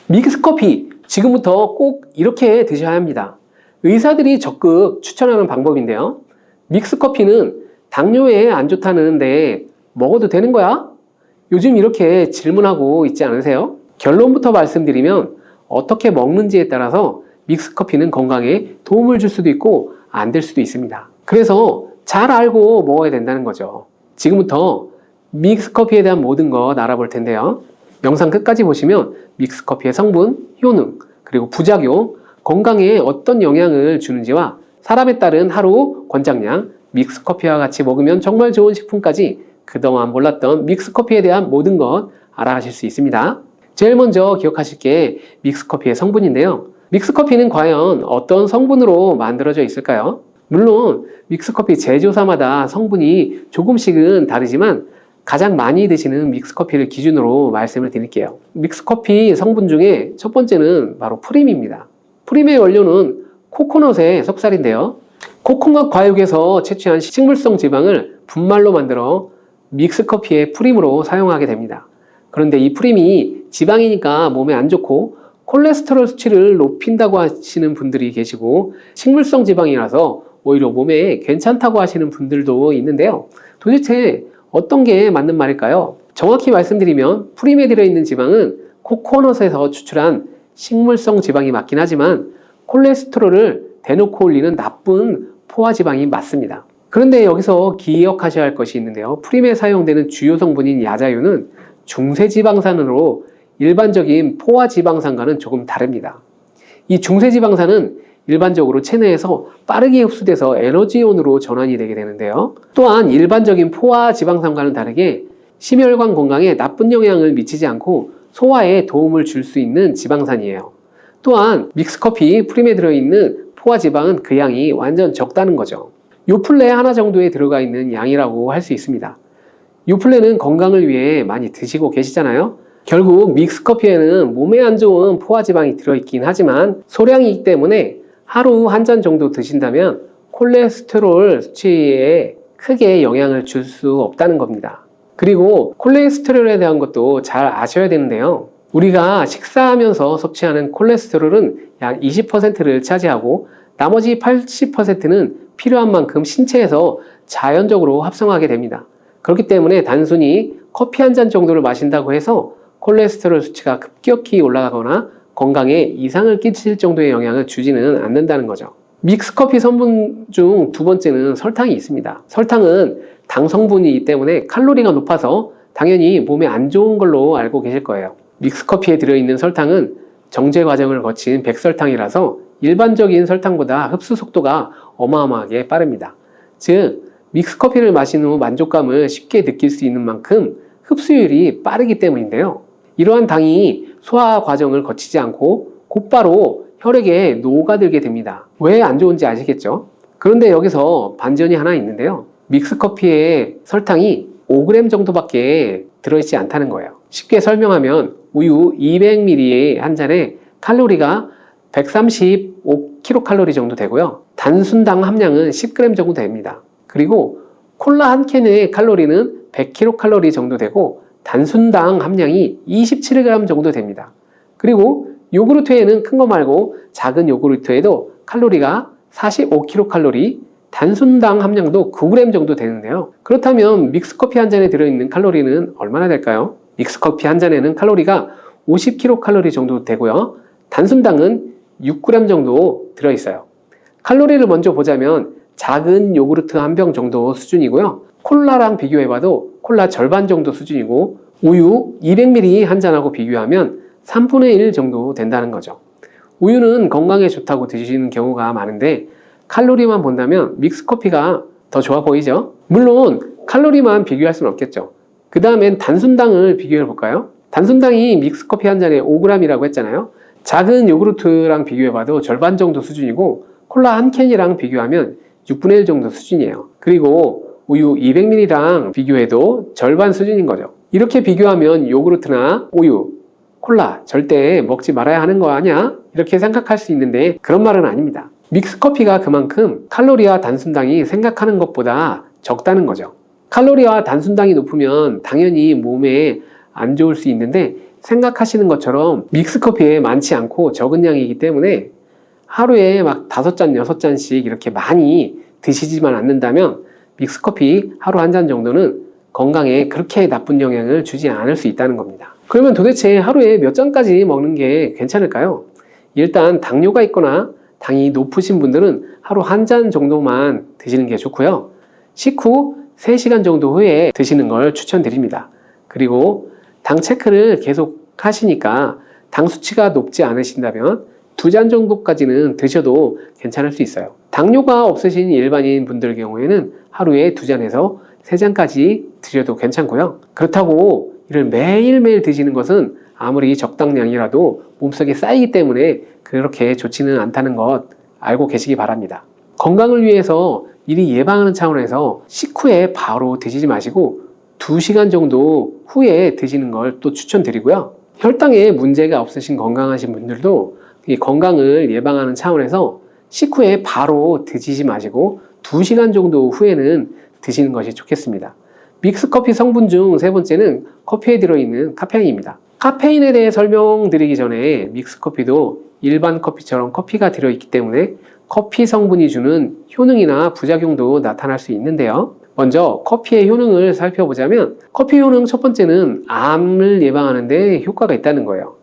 믹스커피, 지금부터 꼭 이렇게 드셔야 합니다. 의사들이 적극 추천하는 방법인데요. 믹스커피는 당뇨에 안 좋다는데 먹어도 되는 거야? 요즘 이렇게 질문하고 있지 않으세요? 결론부터 말씀드리면 어떻게 먹는지에 따라서 믹스커피는 건강에 도움을 줄 수도 있고 안 될 수도 있습니다. 그래서 잘 알고 먹어야 된다는 거죠. 지금부터 믹스커피에 대한 모든 것 알아볼 텐데요. 영상 끝까지 보시면 믹스커피의 성분, 효능, 그리고 부작용, 건강에 어떤 영향을 주는지와 사람에 따른 하루 권장량, 믹스커피와 같이 먹으면 정말 좋은 식품까지 그동안 몰랐던 믹스커피에 대한 모든 것 알아가실 수 있습니다. 제일 먼저 기억하실 게 믹스커피의 성분인데요. 믹스커피는 과연 어떤 성분으로 만들어져 있을까요? 물론 믹스커피 제조사마다 성분이 조금씩은 다르지만 가장 많이 드시는 믹스커피를 기준으로 말씀을 드릴게요. 믹스커피 성분 중에 첫 번째는 바로 프림입니다. 프림의 원료는 코코넛의 석살인데요. 코코넛 과육에서 채취한 식물성 지방을 분말로 만들어 믹스커피의 프림으로 사용하게 됩니다. 그런데 이 프림이 지방이니까 몸에 안 좋고 콜레스테롤 수치를 높인다고 하시는 분들이 계시고 식물성 지방이라서 오히려 몸에 괜찮다고 하시는 분들도 있는데요. 도대체 어떤 게 맞는 말일까요? 정확히 말씀드리면 프림에 들어있는 지방은 코코넛에서 추출한 식물성 지방이 맞긴 하지만 콜레스테롤을 대놓고 올리는 나쁜 포화지방이 맞습니다. 그런데 여기서 기억하셔야 할 것이 있는데요. 프림에 사용되는 주요 성분인 야자유는 중세지방산으로 일반적인 포화지방산과는 조금 다릅니다. 이 중세지방산은 일반적으로 체내에서 빠르게 흡수돼서 에너지온으로 전환이 되게 되는데요. 또한 일반적인 포화지방산과는 다르게 심혈관 건강에 나쁜 영향을 미치지 않고 소화에 도움을 줄 수 있는 지방산이에요. 또한 믹스커피 프림에 들어있는 포화지방은 그 양이 완전 적다는 거죠. 요플레 하나 정도에 들어가 있는 양이라고 할 수 있습니다. 요플레는 건강을 위해 많이 드시고 계시잖아요. 결국 믹스커피에는 몸에 안 좋은 포화지방이 들어있긴 하지만 소량이기 때문에 하루 한 잔 정도 드신다면 콜레스테롤 수치에 크게 영향을 줄 수 없다는 겁니다. 그리고 콜레스테롤에 대한 것도 잘 아셔야 되는데요. 우리가 식사하면서 섭취하는 콜레스테롤은 약 20%를 차지하고 나머지 80%는 필요한 만큼 신체에서 자연적으로 합성하게 됩니다. 그렇기 때문에 단순히 커피 한 잔 정도를 마신다고 해서 콜레스테롤 수치가 급격히 올라가거나 건강에 이상을 끼칠 정도의 영향을 주지는 않는다는 거죠. 믹스커피 성분 중 두 번째는 설탕이 있습니다. 설탕은 당 성분이기 때문에 칼로리가 높아서 당연히 몸에 안 좋은 걸로 알고 계실 거예요. 믹스커피에 들어있는 설탕은 정제 과정을 거친 백설탕이라서 일반적인 설탕보다 흡수 속도가 어마어마하게 빠릅니다. 즉, 믹스커피를 마신 후 만족감을 쉽게 느낄 수 있는 만큼 흡수율이 빠르기 때문인데요. 이러한 당이 소화 과정을 거치지 않고 곧바로 혈액에 녹아들게 됩니다. 왜 안 좋은지 아시겠죠? 그런데 여기서 반전이 하나 있는데요. 믹스커피에 설탕이 5g 정도밖에 들어있지 않다는 거예요. 쉽게 설명하면 우유 200ml 한 잔에 칼로리가 135kcal 정도 되고요. 단순당 함량은 10g 정도 됩니다. 그리고 콜라 한 캔의 칼로리는 100kcal 정도 되고 단순당 함량이 27g 정도 됩니다. 그리고 요구르트에는 큰 거 말고 작은 요구르트에도 칼로리가 45kcal, 단순당 함량도 9g 정도 되는데요. 그렇다면 믹스커피 한 잔에 들어있는 칼로리는 얼마나 될까요? 믹스커피 한 잔에는 칼로리가 50kcal 정도 되고요. 단순당은 6g 정도 들어있어요. 칼로리를 먼저 보자면 작은 요구르트 한 병 정도 수준이고요. 콜라랑 비교해봐도 콜라 절반 정도 수준이고 우유 200ml 한 잔하고 비교하면 3분의 1 정도 된다는 거죠. 우유는 건강에 좋다고 드시는 경우가 많은데 칼로리만 본다면 믹스커피가 더 좋아 보이죠? 물론 칼로리만 비교할 수는 없겠죠. 그 다음엔 단순당을 비교해 볼까요? 단순당이 믹스커피 한 잔에 5g이라고 했잖아요. 작은 요구르트랑 비교해봐도 절반 정도 수준이고 콜라 한 캔이랑 비교하면 6분의 1 정도 수준이에요. 그리고 우유 200ml랑 비교해도 절반 수준인 거죠. 이렇게 비교하면 요구르트나 우유, 콜라 절대 먹지 말아야 하는 거 아니야? 이렇게 생각할 수 있는데 그런 말은 아닙니다. 믹스커피가 그만큼 칼로리와 단순당이 생각하는 것보다 적다는 거죠. 칼로리와 단순당이 높으면 당연히 몸에 안 좋을 수 있는데 생각하시는 것처럼 믹스커피에 많지 않고 적은 양이기 때문에 하루에 막 5잔, 6잔씩 이렇게 많이 드시지만 않는다면 믹스커피 하루 한 잔 정도는 건강에 그렇게 나쁜 영향을 주지 않을 수 있다는 겁니다. 그러면 도대체 하루에 몇 잔까지 먹는 게 괜찮을까요? 일단 당뇨가 있거나 당이 높으신 분들은 하루 한 잔 정도만 드시는 게 좋고요. 식후 3시간 정도 후에 드시는 걸 추천드립니다. 그리고 당 체크를 계속 하시니까 당 수치가 높지 않으신다면 2잔 정도까지는 드셔도 괜찮을 수 있어요. 당뇨가 없으신 일반인 분들 경우에는 하루에 2잔에서 3잔까지 드셔도 괜찮고요. 그렇다고 이를 매일매일 드시는 것은 아무리 적당량이라도 몸속에 쌓이기 때문에 그렇게 좋지는 않다는 것 알고 계시기 바랍니다. 건강을 위해서 미리 예방하는 차원에서 식후에 바로 드시지 마시고 2시간 정도 후에 드시는 걸 또 추천드리고요. 혈당에 문제가 없으신 건강하신 분들도 이 건강을 예방하는 차원에서 식후에 바로 드시지 마시고 2시간 정도 후에는 드시는 것이 좋겠습니다. 믹스커피 성분 중 3번째는 커피에 들어있는 카페인입니다. 카페인에 대해 설명드리기 전에 믹스커피도 일반 커피처럼 커피가 들어있기 때문에 커피 성분이 주는 효능이나 부작용도 나타날 수 있는데요. 먼저 커피의 효능을 살펴보자면 커피 효능 첫 번째는 암을 예방하는 데 효과가 있다는 거예요.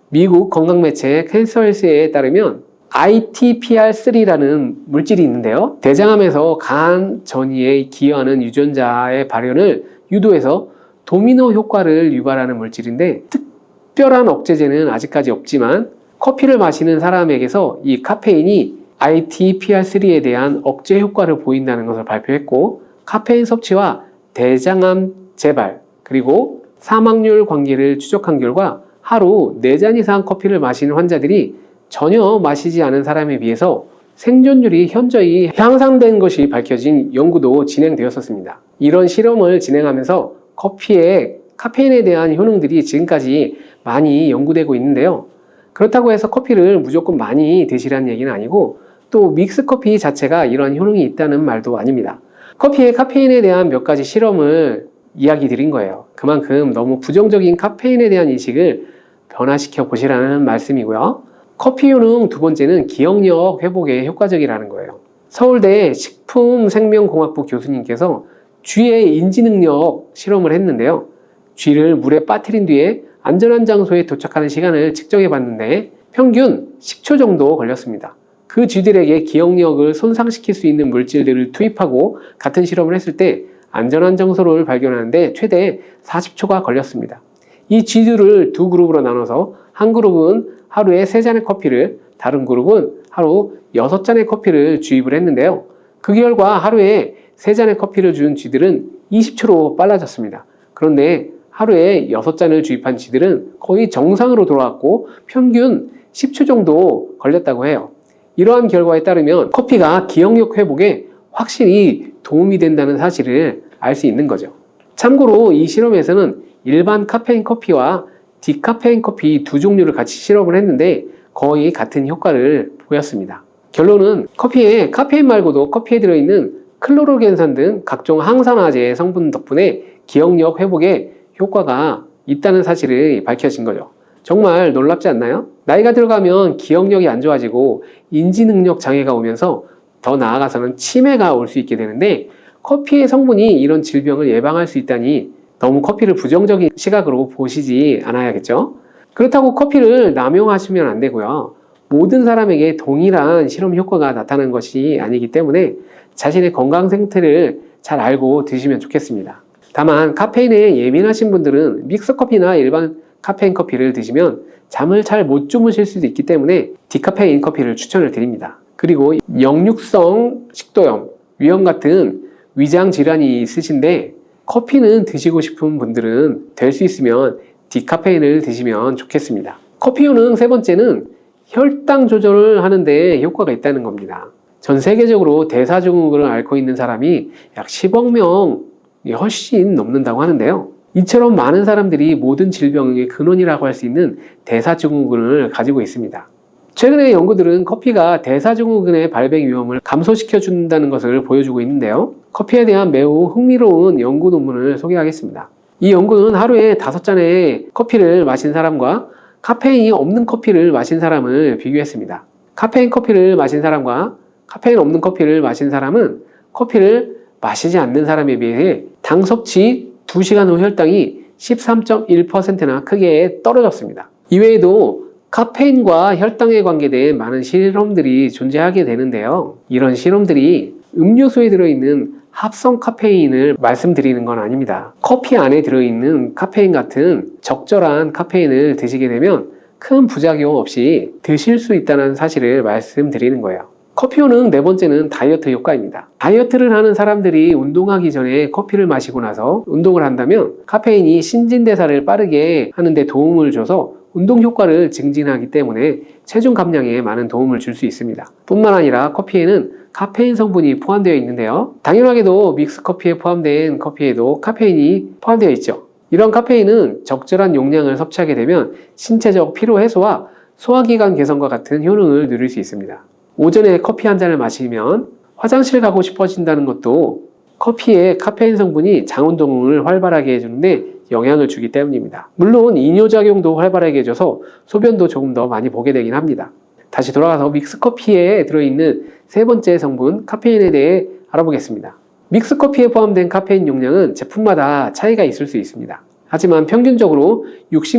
미국 건강매체 캔서헬스에 따르면 ITPR3라는 물질이 있는데요. 대장암에서 간 전이에 기여하는 유전자의 발현을 유도해서 도미노 효과를 유발하는 물질인데 특별한 억제제는 아직까지 없지만 커피를 마시는 사람에게서 이 카페인이 ITPR3에 대한 억제 효과를 보인다는 것을 발표했고 카페인 섭취와 대장암 재발 그리고 사망률 관계를 추적한 결과 하루 4잔 이상 커피를 마시는 환자들이 전혀 마시지 않은 사람에 비해서 생존율이 현저히 향상된 것이 밝혀진 연구도 진행되었었습니다. 이런 실험을 진행하면서 커피의 카페인에 대한 효능들이 지금까지 많이 연구되고 있는데요. 그렇다고 해서 커피를 무조건 많이 드시라는 얘기는 아니고 또 믹스커피 자체가 이러한 효능이 있다는 말도 아닙니다. 커피의 카페인에 대한 몇 가지 실험을 이야기 드린 거예요. 그만큼 너무 부정적인 카페인에 대한 인식을 변화시켜 보시라는 말씀이고요. 커피 효능 2번째는 기억력 회복에 효과적이라는 거예요. 서울대 식품생명공학부 교수님께서 쥐의 인지능력 실험을 했는데요. 쥐를 물에 빠뜨린 뒤에 안전한 장소에 도착하는 시간을 측정해 봤는데 평균 10초 정도 걸렸습니다. 그 쥐들에게 기억력을 손상시킬 수 있는 물질들을 투입하고 같은 실험을 했을 때 안전한 장소를 발견하는데 최대 40초가 걸렸습니다. 이 쥐들을 2그룹으로 나눠서 한 그룹은 하루에 3잔의 커피를, 다른 그룹은 하루 6잔의 커피를 주입을 했는데요. 그 결과 하루에 3잔의 커피를 준 쥐들은 20초로 빨라졌습니다. 그런데 하루에 6잔을 주입한 쥐들은 거의 정상으로 돌아왔고 평균 10초 정도 걸렸다고 해요. 이러한 결과에 따르면 커피가 기억력 회복에 확실히 도움이 된다는 사실을 알 수 있는 거죠. 참고로 이 실험에서는 일반 카페인 커피와 디카페인 커피 2종류를 같이 실험을 했는데 거의 같은 효과를 보였습니다. 결론은 커피에 카페인 말고도 커피에 들어있는 클로로겐산 등 각종 항산화제 성분 덕분에 기억력 회복에 효과가 있다는 사실이 밝혀진 거죠. 정말 놀랍지 않나요? 나이가 들어가면 기억력이 안 좋아지고 인지능력 장애가 오면서 더 나아가서는 치매가 올 수 있게 되는데 커피의 성분이 이런 질병을 예방할 수 있다니 너무 커피를 부정적인 시각으로 보시지 않아야겠죠? 그렇다고 커피를 남용하시면 안 되고요. 모든 사람에게 동일한 실험 효과가 나타나는 것이 아니기 때문에 자신의 건강 상태를 잘 알고 드시면 좋겠습니다. 다만 카페인에 예민하신 분들은 믹스커피나 일반 카페인 커피를 드시면 잠을 잘 못 주무실 수도 있기 때문에 디카페인 커피를 추천을 드립니다. 그리고 역류성 식도염, 위염 같은 위장 질환이 있으신데 커피는 드시고 싶은 분들은 될 수 있으면 디카페인을 드시면 좋겠습니다. 커피 효능 3번째는 혈당 조절을 하는데 효과가 있다는 겁니다. 전 세계적으로 대사증후군을 앓고 있는 사람이 약 10억 명이 훨씬 넘는다고 하는데요. 이처럼 많은 사람들이 모든 질병의 근원이라고 할 수 있는 대사증후군을 가지고 있습니다. 최근의 연구들은 커피가 대사증후군의 발병 위험을 감소시켜준다는 것을 보여주고 있는데요. 커피에 대한 매우 흥미로운 연구 논문을 소개하겠습니다. 이 연구는 하루에 5잔의 커피를 마신 사람과 카페인이 없는 커피를 마신 사람을 비교했습니다. 카페인 커피를 마신 사람과 카페인 없는 커피를 마신 사람은 커피를 마시지 않는 사람에 비해 당 섭취 2시간 후 혈당이 13.1%나 크게 떨어졌습니다. 이외에도 카페인과 혈당에 관계된 많은 실험들이 존재하게 되는데요. 이런 실험들이 음료수에 들어있는 합성 카페인을 말씀드리는 건 아닙니다. 커피 안에 들어있는 카페인 같은 적절한 카페인을 드시게 되면 큰 부작용 없이 드실 수 있다는 사실을 말씀드리는 거예요. 커피 효능 네 번째는 다이어트 효과입니다. 다이어트를 하는 사람들이 운동하기 전에 커피를 마시고 나서 운동을 한다면 카페인이 신진대사를 빠르게 하는데 도움을 줘서 운동 효과를 증진하기 때문에 체중 감량에 많은 도움을 줄 수 있습니다. 뿐만 아니라 커피에는 카페인 성분이 포함되어 있는데요. 당연하게도 믹스커피에 포함된 커피에도 카페인이 포함되어 있죠. 이런 카페인은 적절한 용량을 섭취하게 되면 신체적 피로 해소와 소화기관 개선과 같은 효능을 누릴 수 있습니다. 오전에 커피 한 잔을 마시면 화장실 가고 싶어진다는 것도 커피의 카페인 성분이 장운동을 활발하게 해주는데 영향을 주기 때문입니다. 물론 이뇨작용도 활발하게 해줘서 소변도 조금 더 많이 보게 되긴 합니다. 다시 돌아가서 믹스커피에 들어있는 세 번째 성분 카페인에 대해 알아보겠습니다. 믹스커피에 포함된 카페인 용량은 제품마다 차이가 있을 수 있습니다. 하지만 평균적으로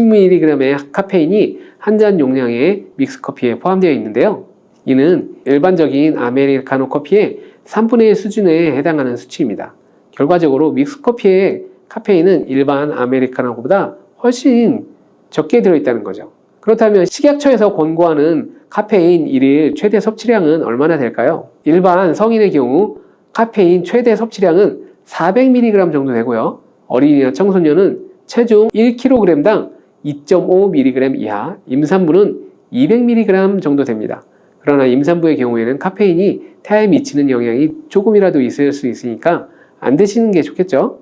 60mg의 카페인이 한 잔 용량의 믹스커피에 포함되어 있는데요. 이는 일반적인 아메리카노 커피의 3분의 1 수준에 해당하는 수치입니다. 결과적으로 믹스커피의 카페인은 일반 아메리카노보다 훨씬 적게 들어있다는 거죠. 그렇다면 식약처에서 권고하는 카페인 1일 최대 섭취량은 얼마나 될까요? 일반 성인의 경우 카페인 최대 섭취량은 400mg 정도 되고요. 어린이나 청소년은 체중 1kg당 2.5mg 이하, 임산부는 200mg 정도 됩니다. 그러나 임산부의 경우에는 카페인이 태아에 미치는 영향이 조금이라도 있을 수 있으니까 안 드시는 게 좋겠죠?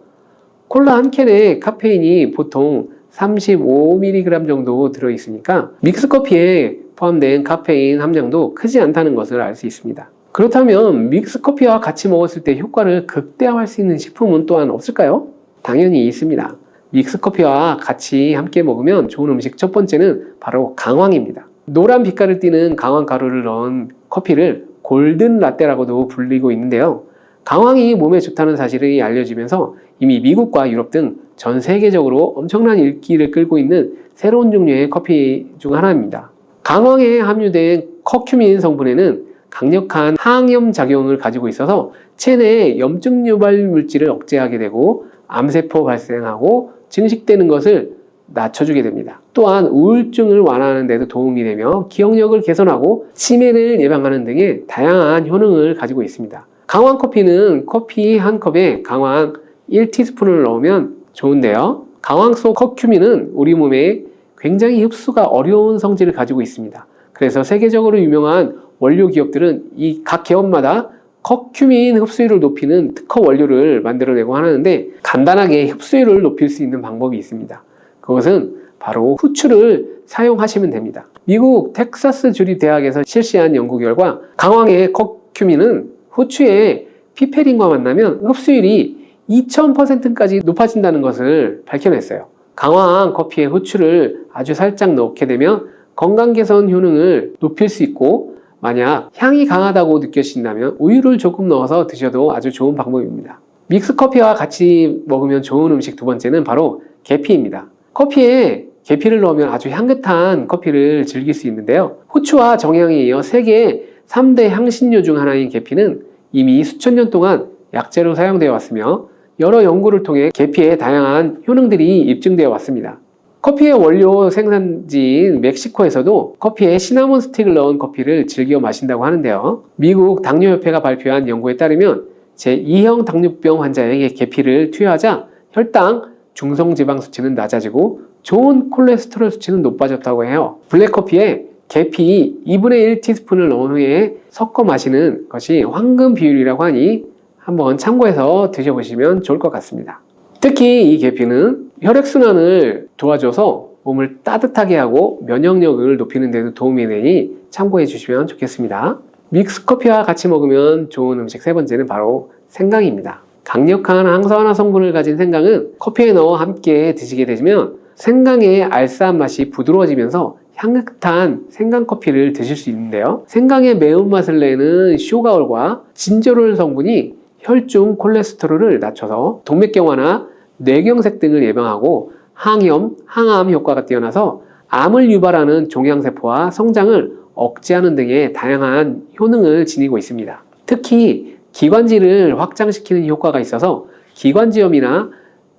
콜라 한 캔에 카페인이 보통 35mg 정도 들어있으니까 믹스커피에 포함된 카페인 함량도 크지 않다는 것을 알 수 있습니다. 그렇다면 믹스커피와 같이 먹었을 때 효과를 극대화할 수 있는 식품은 또한 없을까요? 당연히 있습니다. 믹스커피와 같이 함께 먹으면 좋은 음식 첫 번째는 바로 강황입니다. 노란 빛깔을 띠는 강황 가루를 넣은 커피를 골든 라떼라고도 불리고 있는데요. 강황이 몸에 좋다는 사실이 알려지면서 이미 미국과 유럽 등 전 세계적으로 엄청난 인기를 끌고 있는 새로운 종류의 커피 중 하나입니다. 강황에 함유된 커큐민 성분에는 강력한 항염 작용을 가지고 있어서 체내 염증 유발 물질을 억제하게 되고 암세포 발생하고 증식되는 것을 낮춰주게 됩니다. 또한 우울증을 완화하는 데도 도움이 되며 기억력을 개선하고 치매를 예방하는 등의 다양한 효능을 가지고 있습니다. 강황 커피는 커피 한 컵에 강황 1티스푼을 넣으면 좋은데요. 강황 속 커큐민은 우리 몸에 굉장히 흡수가 어려운 성질을 가지고 있습니다. 그래서 세계적으로 유명한 원료 기업들은 이 각 기업마다 커큐민 흡수율을 높이는 특허 원료를 만들어내고 하는데 간단하게 흡수율을 높일 수 있는 방법이 있습니다. 그것은 바로 후추를 사용하시면 됩니다. 미국 텍사스 주립대학에서 실시한 연구 결과 강황의 커큐민은 후추의 피페린과 만나면 흡수율이 2000%까지 높아진다는 것을 밝혀냈어요. 강황 커피에 후추를 아주 살짝 넣게 되면 건강 개선 효능을 높일 수 있고 만약 향이 강하다고 느껴진다면 우유를 조금 넣어서 드셔도 아주 좋은 방법입니다. 믹스커피와 같이 먹으면 좋은 음식 두 번째는 바로 계피입니다. 커피에 계피를 넣으면 아주 향긋한 커피를 즐길 수 있는데요. 후추와 정향에 이어 세계 3대 향신료 중 하나인 계피는 이미 수천 년 동안 약재로 사용되어 왔으며 여러 연구를 통해 계피의 다양한 효능들이 입증되어 왔습니다. 커피의 원료 생산지인 멕시코에서도 커피에 시나몬 스틱을 넣은 커피를 즐겨 마신다고 하는데요. 미국 당뇨협회가 발표한 연구에 따르면 제2형 당뇨병 환자에게 계피를 투여하자 혈당, 중성지방 수치는 낮아지고 좋은 콜레스테롤 수치는 높아졌다고 해요. 블랙커피에 계피 2분의 1티스푼을 넣은 후에 섞어 마시는 것이 황금 비율이라고 하니 한번 참고해서 드셔보시면 좋을 것 같습니다. 특히 이 계피는 혈액순환을 도와줘서 몸을 따뜻하게 하고 면역력을 높이는 데도 도움이 되니 참고해 주시면 좋겠습니다. 믹스커피와 같이 먹으면 좋은 음식 세 번째는 바로 생강입니다. 강력한 항산화 성분을 가진 생강은 커피에 넣어 함께 드시게 되시면 생강의 알싸한 맛이 부드러워지면서 향긋한 생강커피를 드실 수 있는데요. 생강의 매운맛을 내는 쇼가올과 진저롤 성분이 혈중 콜레스테롤을 낮춰서 동맥경화나 뇌경색 등을 예방하고 항염, 항암 효과가 뛰어나서 암을 유발하는 종양세포와 성장을 억제하는 등의 다양한 효능을 지니고 있습니다. 특히 기관지를 확장시키는 효과가 있어서 기관지염이나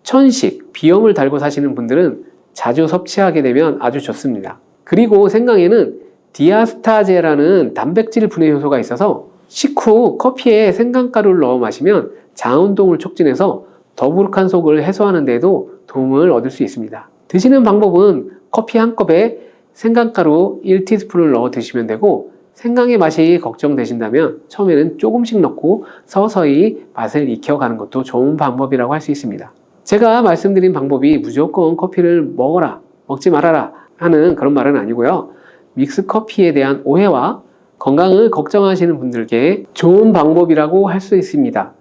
천식, 비염을 달고 사시는 분들은 자주 섭취하게 되면 아주 좋습니다. 그리고 생강에는 디아스타제라는 단백질 분해 효소가 있어서 식후 커피에 생강가루를 넣어 마시면 자운동을 촉진해서 더부룩한 속을 해소하는 데에도 도움을 얻을 수 있습니다. 드시는 방법은 커피 한 컵에 생강가루 1티스푼을 넣어 드시면 되고, 생강의 맛이 걱정되신다면 처음에는 조금씩 넣고 서서히 맛을 익혀가는 것도 좋은 방법이라고 할 수 있습니다. 제가 말씀드린 방법이 무조건 커피를 먹어라, 먹지 말아라 하는 그런 말은 아니고요. 믹스커피에 대한 오해와 건강을 걱정하시는 분들께 좋은 방법이라고 할 수 있습니다.